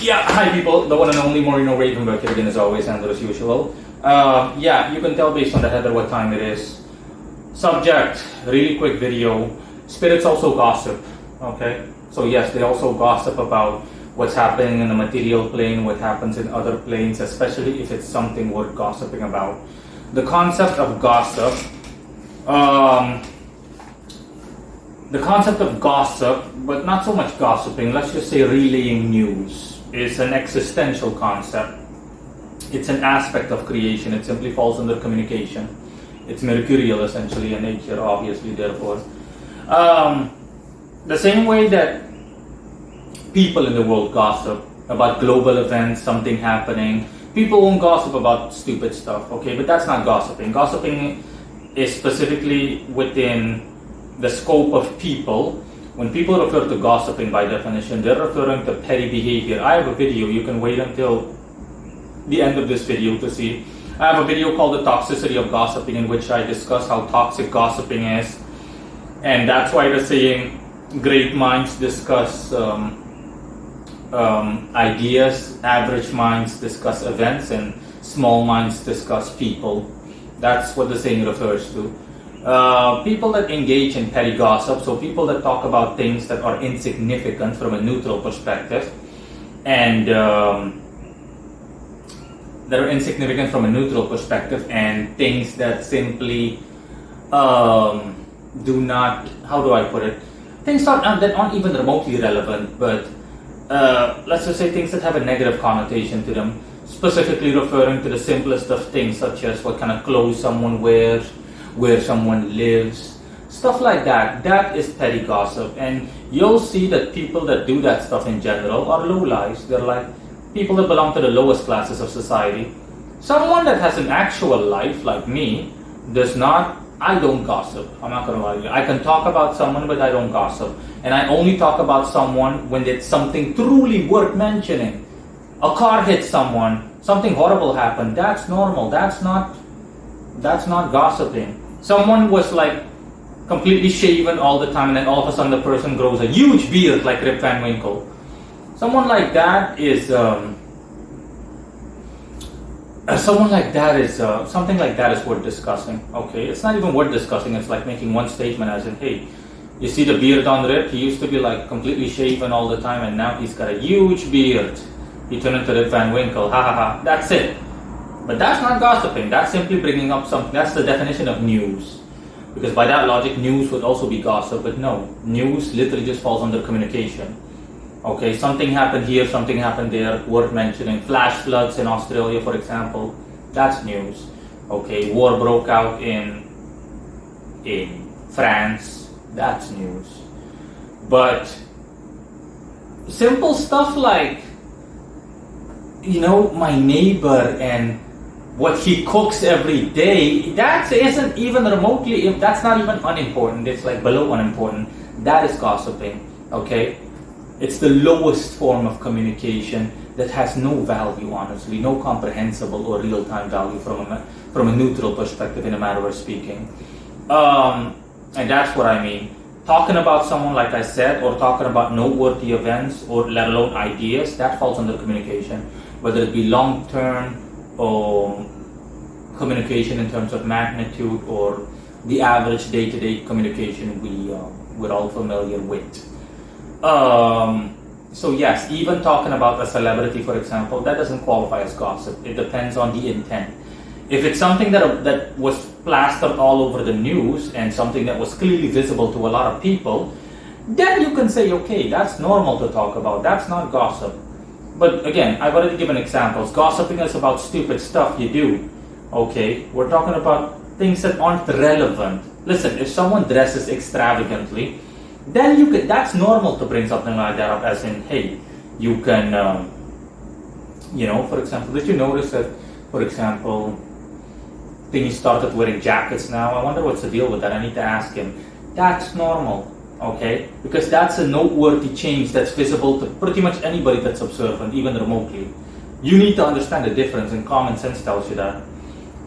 Yeah, hi people, the one and only Moreno Ravenberg here again as always, and as usual. Yeah, you can tell based on the header what time it is. Subject, really quick video. Spirits also gossip, okay? So yes, they also gossip about what's happening in the material plane, what happens in other planes, especially if it's something worth gossiping about. The concept of gossip, but not so much gossiping, let's just say relaying news, is an existential concept. It's an aspect of creation. It simply falls under communication. It's mercurial essentially in nature, obviously, therefore. The same way that people in the world gossip about global events, something happening, people won't gossip about stupid stuff, okay? But that's not gossiping. Gossiping is specifically within the scope of people. When people refer to gossiping, by definition, they're referring to petty behavior. I have a video, you can wait until the end of this video to see. I have a video called The Toxicity of Gossiping, in which I discuss how toxic gossiping is. And that's why the saying, great minds discuss ideas, average minds discuss events, and small minds discuss people. That's what the saying refers to. People that engage in petty gossip, so people that talk about things that are insignificant from a neutral perspective, and things that simply do not, how do I put it? Things that aren't even remotely relevant, but let's just say things that have a negative connotation to them, specifically referring to the simplest of things, such as what kind of clothes someone wears, where someone lives, stuff like that. That is petty gossip, and you'll see that people that do that stuff in general are lowlives. They're like people that belong to the lowest classes of society. Someone that has an actual life like me I don't gossip. I'm not gonna lie to you. I can talk about someone, but I don't gossip. And I only talk about someone when it's something truly worth mentioning. A car hit someone, something horrible happened. That's normal. That's not gossiping. Someone was like completely shaven all the time, and then all of a sudden the person grows a huge beard like Rip Van Winkle. Someone like that is something like that is worth discussing. Okay, it's not even worth discussing. It's like making one statement as in, hey, you see the beard on Rip? He used to be like completely shaven all the time, and now he's got a huge beard. He turned into Rip Van Winkle. Ha ha ha. That's it. But that's not gossiping. That's simply bringing up something. That's the definition of news. Because by that logic, news would also be gossip. But no, news literally just falls under communication. Okay, something happened here, something happened there, worth mentioning. Flash floods in Australia, for example. That's news. Okay, war broke out in France. That's news. But simple stuff like, my neighbor and what he cooks every day, that's not even unimportant. It's like below unimportant. That is gossiping, okay? It's the lowest form of communication that has no value, honestly, no comprehensible or real-time value from a neutral perspective, in a matter of speaking. And that's what I mean. Talking about someone, like I said, or talking about noteworthy events, or let alone ideas, that falls under communication. Whether it be long-term or communication in terms of magnitude, or the average day-to-day communication we're all familiar with. So yes, even talking about a celebrity, for example, that doesn't qualify as gossip. It depends on the intent. If it's something that was plastered all over the news and something that was clearly visible to a lot of people, then you can say, okay, that's normal to talk about. That's not gossip. But again, I've already given examples. Gossiping is about stupid stuff you do. Okay, we're talking about things that aren't relevant. Listen, if someone dresses extravagantly, then that's normal to bring something like that up, as in, hey, you can, for example, did you notice that, for example, he started wearing jackets now? I wonder what's the deal with that. I need to ask him. That's normal. Okay, because that's a noteworthy change that's visible to pretty much anybody that's observant, even remotely. You need to understand the difference, and common sense tells you that.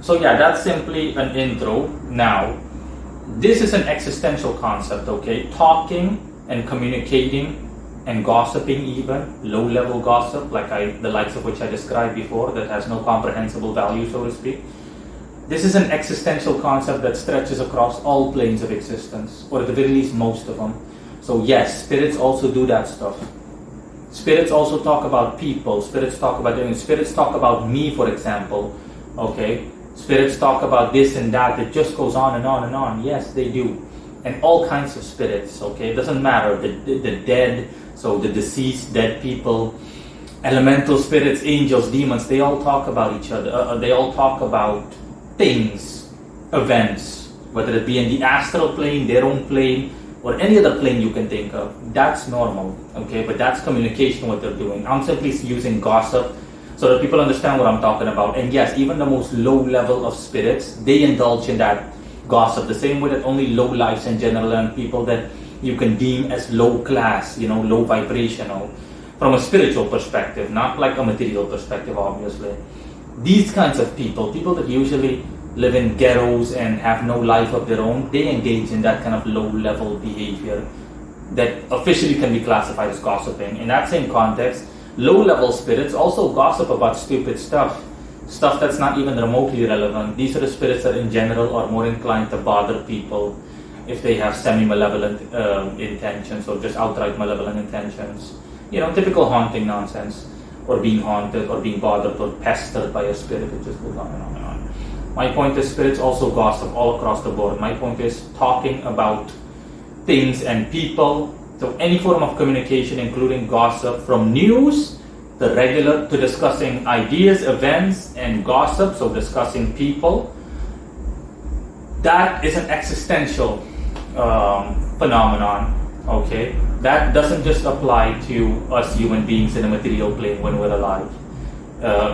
So yeah, that's simply an intro. Now, this is an existential concept, okay? Talking and communicating and gossiping, even low-level gossip, the likes of which I described before, that has no comprehensible value, so to speak. This is an existential concept that stretches across all planes of existence, or at the very least most of them. So yes, spirits also do that stuff. Spirits also talk about people. Spirits talk about things. Spirits talk about me, for example. Okay, spirits talk about this and that. It just goes on and on and on. Yes, they do, and all kinds of spirits. Okay, it doesn't matter. The dead, so the deceased, dead people, elemental spirits, angels, demons. They all talk about each other. They all talk about things, events, whether it be in the astral plane, their own plane, or any other plane you can think of. That's normal, okay? But that's communication, what they're doing. I'm simply using gossip so that people understand what I'm talking about. And yes, even the most low level of spirits, they indulge in that gossip, the same way that only low lives in general and people that you can deem as low class, low vibrational, from a spiritual perspective, not like a material perspective, obviously. These kinds of people that usually live in ghettos and have no life of their own, they engage in that kind of low-level behavior that officially can be classified as gossiping. In that same context, low-level spirits also gossip about stupid stuff that's not even remotely relevant. These are the spirits that in general are more inclined to bother people if they have semi-malevolent intentions or just outright malevolent intentions. Typical haunting nonsense, or being haunted, or being bothered, or pestered by a spirit. It just goes on and on and on. My point is, spirits also gossip all across the board. My point is talking about things and people. So any form of communication, including gossip, from news to discussing ideas, events, and gossip, so discussing people, that is an existential phenomenon, okay? That doesn't just apply to us human beings in the material plane when we're alive.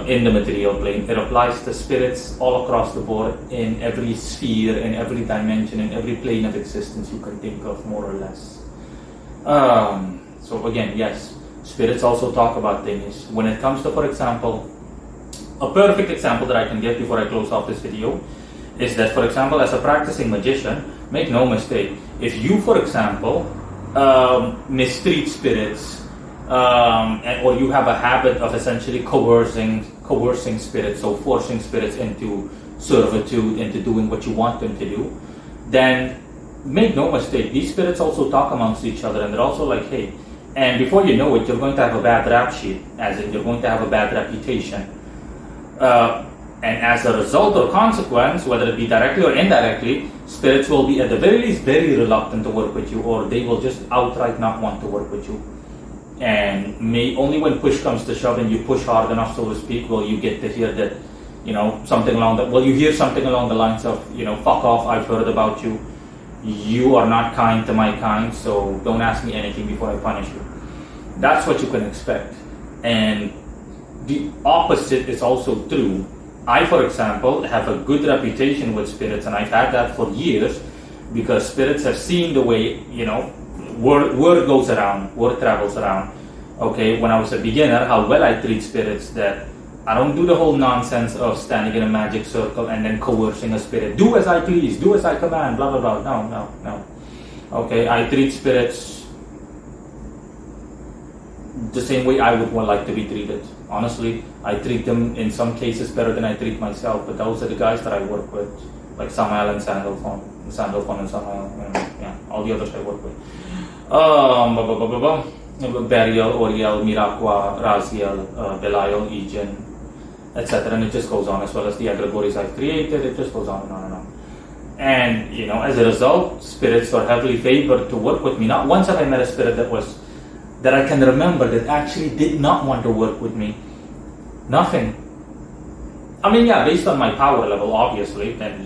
In the material plane, it applies to spirits all across the board, in every sphere, in every dimension, in every plane of existence you can think of, more or less. So again, yes, spirits also talk about things. When it comes to, for example, a perfect example that I can give before I close off this video is that, for example, as a practicing magician, make no mistake, if you, for example, mistreat spirits, or you have a habit of essentially coercing spirits, so forcing spirits into servitude, into doing what you want them to do, then make no mistake, these spirits also talk amongst each other, and they're also like, hey, and before you know it, you're going to have a bad rap sheet, as in you're going to have a bad reputation. And as a result or consequence, whether it be directly or indirectly, spirits will be at the very least very reluctant to work with you, or they will just outright not want to work with you. And only when push comes to shove and you push hard enough, so to speak, will you get to hear that, you hear something along the lines of, fuck off, I've heard about you. You are not kind to my kind, so don't ask me anything before I punish you. That's what you can expect. And the opposite is also true. I, for example, have a good reputation with spirits, and I've had that for years, because spirits have seen the way, word goes around, word travels around. Okay, when I was a beginner, how well I treat spirits, that I don't do the whole nonsense of standing in a magic circle and then coercing a spirit. Do as I please, do as I command, blah, blah, blah. No. Okay, I treat spirits the same way I would like to be treated. Honestly, I treat them in some cases better than I treat myself, but those are the guys that I work with, like Samael and Sandalphon and Samael, all the others I work with. Burial, Oriel, Miraqua, Raziel, Belial, Aegean, etc. And it just goes on, as well as the egregories I've created. It just goes on and on and on. And, as a result, spirits are heavily favored to work with me. Not once have I met a spirit that I can remember that actually did not want to work with me. Nothing. I mean, based on my power level, obviously, then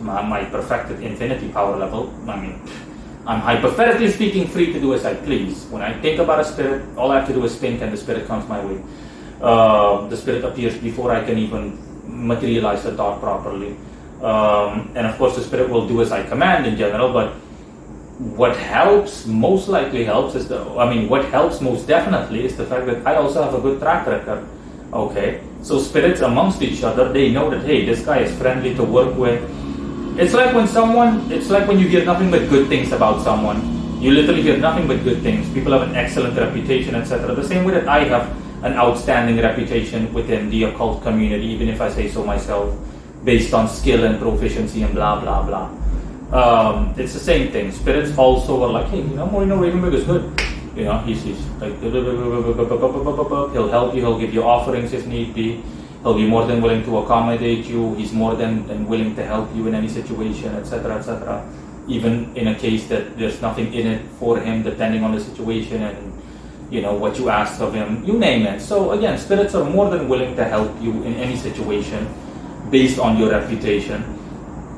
my perfected infinity power level, I'm hypothetically speaking free to do as I please. When I think about a spirit, all I have to do is think and the spirit comes my way. The spirit appears before I can even materialize the thought properly. And of course the spirit will do as I command in general, but what most definitely is the fact that I also have a good track record. Okay, so spirits amongst each other, they know that, hey, this guy is friendly to work with. It's like when you hear nothing but good things about someone. You literally hear nothing but good things. People have an excellent reputation, etc. The same way that I have an outstanding reputation within the occult community, even if I say so myself, based on skill and proficiency and blah blah blah. It's the same thing. Spirits also are like, hey, Ravenberg is good. He's like, he'll help you, he'll give you offerings if need be, he'll be more than willing to accommodate you, he's more than willing to help you in any situation, etc., etc. Even in a case that there's nothing in it for him, depending on the situation and what you ask of him, you name it. So again, spirits are more than willing to help you in any situation based on your reputation.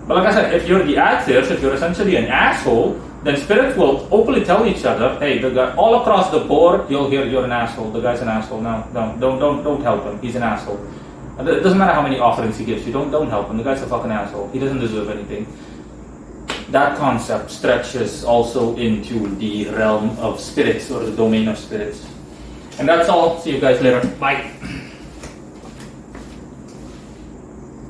But like I said, if you're the actors, if you're essentially an asshole, then spirits will openly tell each other, hey, the guy, all across the board, you'll hear you're an asshole, the guy's an asshole, no, don't help him, he's an asshole. And it doesn't matter how many offerings he gives you, don't help him, the guy's a fucking asshole, he doesn't deserve anything. That concept stretches also into the realm of spirits or the domain of spirits. And that's all. See you guys later. Bye.